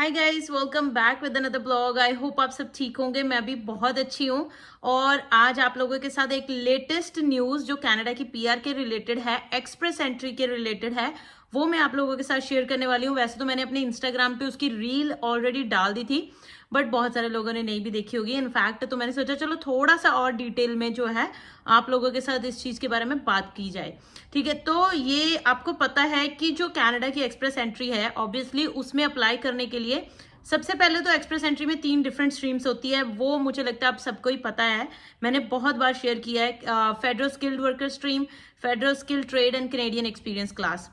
Hi guys, welcome back with another blog. I hope आप सब ठीक होंगे। मैं भी बहुत अच्छी हूँ और आज आप लोगों के साथ एक लेटेस्ट न्यूज़ जो कनाडा की पीआर के रिलेटेड है, एक्सप्रेस एंट्री के रिलेटेड है, वो मैं आप लोगों के साथ शेयर करने वाली हूँ। वैसे तो मैंने अपने इंस्टाग्राम पे उसकी रील ऑलरेडी डाल दी थी, बट बहुत सारे लोगों ने नहीं भी देखी होगी इनफैक्ट। तो मैंने सोचा चलो थोड़ा सा और डिटेल में जो है आप लोगों के साथ इस चीज़ के बारे में बात की जाए। ठीक है, तो ये आपको पता है कि जो कनाडा की एक्सप्रेस एंट्री है, ऑब्वियसली उसमें अप्लाई करने के लिए सबसे पहले तो एक्सप्रेस एंट्री में 3 डिफरेंट स्ट्रीम्स होती है। वो मुझे लगता है आप सबको ही पता है, मैंने बहुत बार शेयर किया है। Federal skilled worker stream, federal skilled trade and Canadian experience class.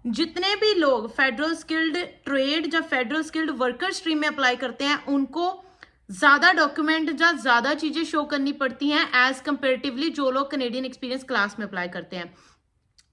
जितने भी लोग फेडरल स्किल्ड ट्रेड या फेडरल स्किल्ड वर्कर स्ट्रीम में अप्लाई करते हैं, उनको ज्यादा डॉक्यूमेंट या ज्यादा चीजें शो करनी पड़ती हैं एज कंपेरेटिवली जो लोग कैनेडियन एक्सपीरियंस क्लास में अप्लाई करते हैं।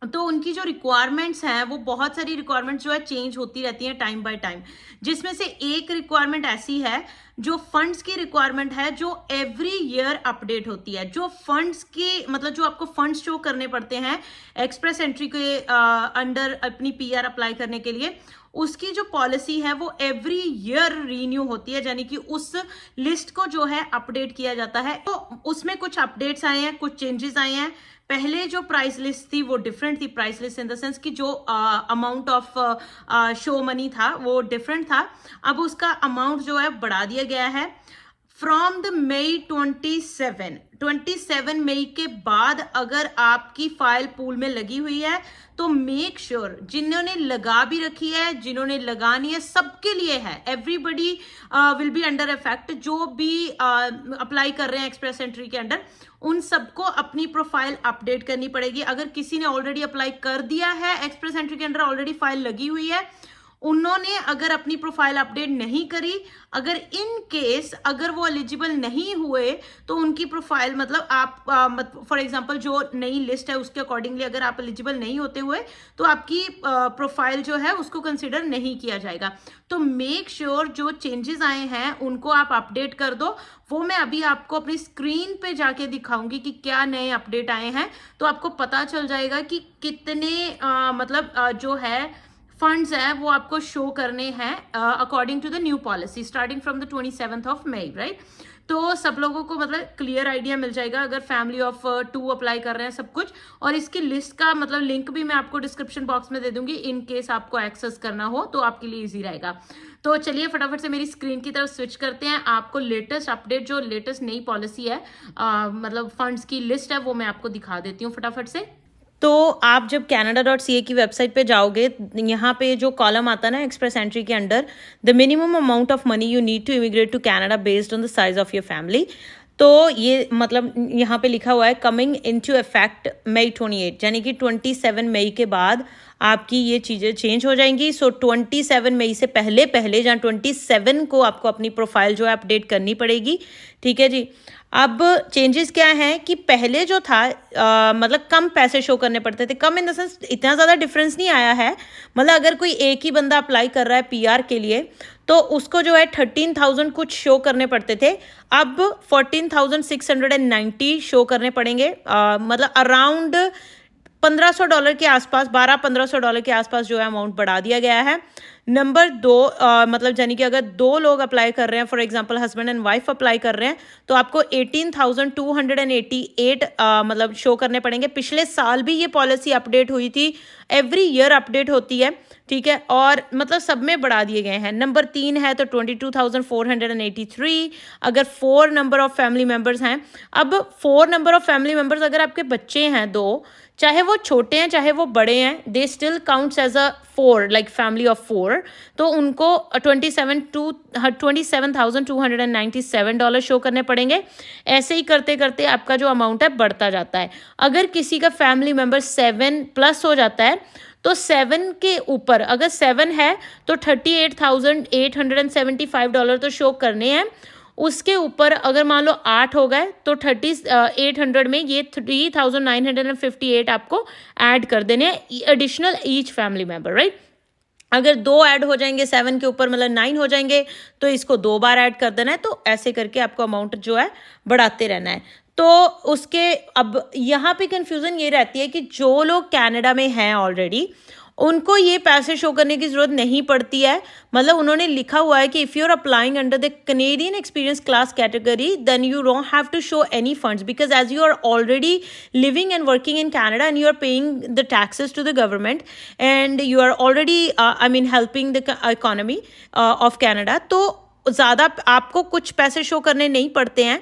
तो उनकी जो रिक्वायरमेंट्स हैं, वो बहुत सारी रिक्वायरमेंट्स जो है चेंज होती रहती हैं टाइम बाय टाइम। जिसमें से एक रिक्वायरमेंट ऐसी है जो फंड्स की रिक्वायरमेंट है, जो एवरी ईयर अपडेट होती है। जो फंड्स की मतलब जो आपको फंड्स शो करने पड़ते हैं एक्सप्रेस एंट्री के अंडर अपनी पीआर अप्लाई करने के लिए, उसकी जो पॉलिसी है वो एवरी ईयर रीन्यू होती है, यानी कि उस लिस्ट को जो है अपडेट किया जाता है। तो उसमें कुछ अपडेट्स आए हैं, कुछ चेंजेस आए हैं। पहले जो प्राइस लिस्ट थी वो डिफरेंट थी, price list in the sense कि जो अमाउंट ऑफ शो मनी था वो डिफरेंट था। अब उसका अमाउंट जो है बढ़ा दिया गया है फ्रॉम द मई 27 मई के बाद। अगर आपकी फाइल पूल में लगी हुई है तो मेक श्योर जिन्होंने लगा भी रखी है, जिन्होंने लगानी है, सबके लिए है। Everybody will be under effect. जो भी अप्लाई कर रहे हैं एक्सप्रेस एंट्री के अंडर, उन सबको अपनी प्रोफाइल अपडेट करनी पड़ेगी। अगर किसी ने ऑलरेडी अप्लाई कर दिया है एक्सप्रेस एंट्री के अंडर, ऑलरेडी फाइल लगी हुई है, उन्होंने अगर अपनी प्रोफाइल अपडेट नहीं करी, अगर इन केस अगर वो एलिजिबल नहीं हुए, तो उनकी प्रोफाइल मतलब आप फॉर एग्जांपल जो नई लिस्ट है उसके अकॉर्डिंगली अगर आप एलिजिबल नहीं होते हुए, तो आपकी प्रोफाइल जो है उसको कंसिडर नहीं किया जाएगा। तो मेक श्योर जो चेंजेस आए हैं उनको आप अपडेट कर दो। वो मैं अभी आपको अपनी स्क्रीन पे जाके दिखाऊंगी कि क्या नए अपडेट आए हैं, तो आपको पता चल जाएगा कि कितने जो है फंड्स है वो आपको शो करने हैं according to the new policy starting from the 27 May, right. तो सब लोगों को मतलब क्लियर आइडिया मिल जाएगा अगर फैमिली ऑफ 2 अप्लाई कर रहे हैं सब कुछ। और इसकी लिस्ट का मतलब लिंक भी मैं आपको डिस्क्रिप्शन बॉक्स में दे दूंगी, इन केस आपको एक्सेस करना हो तो आपके लिए इजी रहेगा। तो चलिए फटाफट से मेरी स्क्रीन की तरफ स्विच करते हैं। आपको लेटेस्ट अपडेट जो लेटेस्ट नई पॉलिसी है मतलब फंड्स की लिस्ट है वो मैं आपको दिखा देती हूँ फटाफट से। तो आप जब canada.ca की वेबसाइट पे जाओगे, यहाँ पे जो कॉलम आता है ना एक्सप्रेस एंट्री के under, the minimum amount of money you need to immigrate to Canada based on the size of your family. तो ये मतलब यहाँ पे लिखा हुआ है कमिंग इनटू इफेक्ट मई 28, यानी कि 27 मई के बाद आपकी ये चीज़ें चेंज हो जाएंगी। सो 27 मई से पहले पहले जहाँ 27 को आपको अपनी प्रोफाइल जो है अपडेट करनी पड़ेगी। ठीक है जी। अब चेंजेस क्या हैं कि पहले जो था मतलब कम पैसे शो करने पड़ते थे। कम इन द सेंस इतना ज़्यादा डिफरेंस नहीं आया है। मतलब अगर कोई एक ही बंदा अप्लाई कर रहा है पीआर के लिए, तो उसको जो है 13,000 कुछ शो करने पड़ते थे, अब 14,690 शो करने पड़ेंगे। मतलब अराउंड $1,500 के आसपास, $1,200-1,500 के आसपास जो है अमाउंट बढ़ा दिया गया है। नंबर 2 मतलब यानी कि अगर 2 लोग अप्लाई कर रहे हैं, for example husband and wife apply कर रहे हैं, तो आपको 18,288 मतलब शो करने पड़ेंगे। पिछले साल भी ये पॉलिसी अपडेट हुई थी, एवरी ईयर अपडेट होती है। ठीक है, और मतलब सब में बढ़ा दिए गए हैं। नंबर 3 है तो 22,483। अगर 4 नंबर ऑफ फैमिली मेम्बर्स हैं, अब 4 नंबर ऑफ फैमिली मेम्बर्स अगर आपके बच्चे हैं 2, चाहे वो छोटे हैं चाहे वो बड़े हैं, they still counts as a 4, like family of 4। तो उनको $27,297 शो करने पड़ेंगे। ऐसे ही करते करते आपका जो अमाउंट है बढ़ता जाता है। अगर किसी का फैमिली मेम्बर 7 प्लस हो जाता है, तो 7 के ऊपर अगर 7 है तो $38,875 तो शो करने हैं। उसके ऊपर अगर मान लो 8 हो गए तो 800 में ये 3,958 आपको ऐड कर देने हैं additional each family member, right. अगर 2 ऐड हो जाएंगे 7 के ऊपर, मतलब 9 हो जाएंगे, तो इसको 2 बार ऐड कर देना है। तो ऐसे करके आपको अमाउंट जो है बढ़ाते रहना है। तो उसके अब यहाँ पे कंफ्यूजन ये रहती है कि जो लोग कनाडा में हैं ऑलरेडी, उनको ये पैसे शो करने की ज़रूरत नहीं पड़ती है। मतलब उन्होंने लिखा हुआ है कि if you are applying under the Canadian experience class category then you don't have to show any funds because as you are already living and working in Canada and you are paying the taxes to the government and you are already helping the economy of Canada, तो ज़्यादा आपको कुछ पैसे show करने नहीं पड़ते हैं।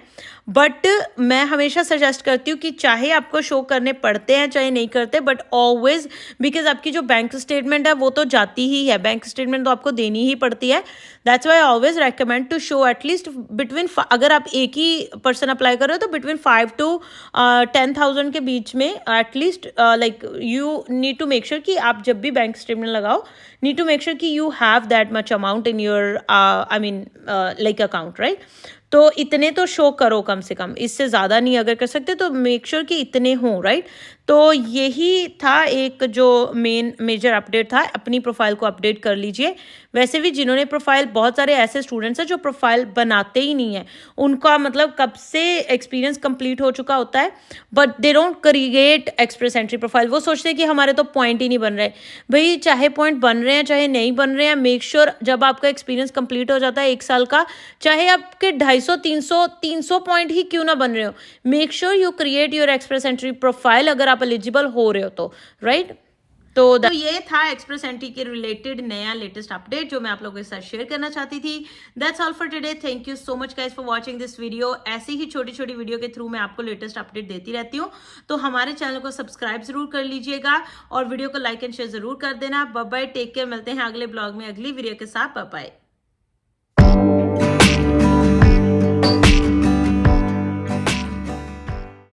But मैं हमेशा सजेस्ट करती हूँ कि चाहे आपको शो करने पड़ते हैं चाहे नहीं करते, बट ऑलवेज बिकॉज आपकी जो बैंक स्टेटमेंट है वो तो जाती ही है, बैंक स्टेटमेंट तो आपको देनी ही पड़ती है। That's why I always recommend to show at least between, अगर आप एक ही पर्सन अप्लाई कर रहे हो तो बिटवीन 5 to 10,000 के बीच में at least like you need to make sure कि आप जब भी बैंक स्टेटमेंट लगाओ नीड टू मेक श्योर कि you have that much amount in your like account, right. तो इतने तो शो करो कम से कम, इससे ज़्यादा नहीं अगर कर सकते तो मेक श्योर कि इतने हों, राइट। तो यही था एक जो मेजर अपडेट था, अपनी प्रोफाइल को अपडेट कर लीजिए। वैसे भी जिन्होंने प्रोफाइल, बहुत सारे ऐसे स्टूडेंट्स हैं जो प्रोफाइल बनाते ही नहीं है, उनका मतलब कब से एक्सपीरियंस कंप्लीट हो चुका होता है but they don't create express entry profile. वो सोचते हैं कि हमारे तो पॉइंट ही नहीं बन रहे। भाई चाहे पॉइंट बन रहे हैं चाहे नहीं बन रहे हैं, मेक श्योर जब आपका एक्सपीरियंस कंप्लीट हो जाता है 1 साल का, चाहे आपके 250-300 पॉइंट ही क्यों ना बन रहे हो, make sure you create your express entry profile अगर आप एलिजिबल हो रहे हो तो, राइट। तो ये था एक्सप्रेस एंट्री के रिलेटेड नया लेटेस्ट अपडेट जो मैं आप लोगों के साथ शेयर करना चाहती थी। That's all for today. Thank you so much guys for watching this video. ऐसी ही छोटी छोटी वीडियो के थ्रू मैं आपको लेटेस्ट अपडेट देती रहती हूँ, तो हमारे चैनल को सब्सक्राइब जरूर कर लीजिएगा और वीडियो को लाइक एंड शेयर जरूर कर देना। बाय बाय, टेक केयर, मिलते हैं अगले ब्लॉग में अगली वीडियो के साथ। Bye bye.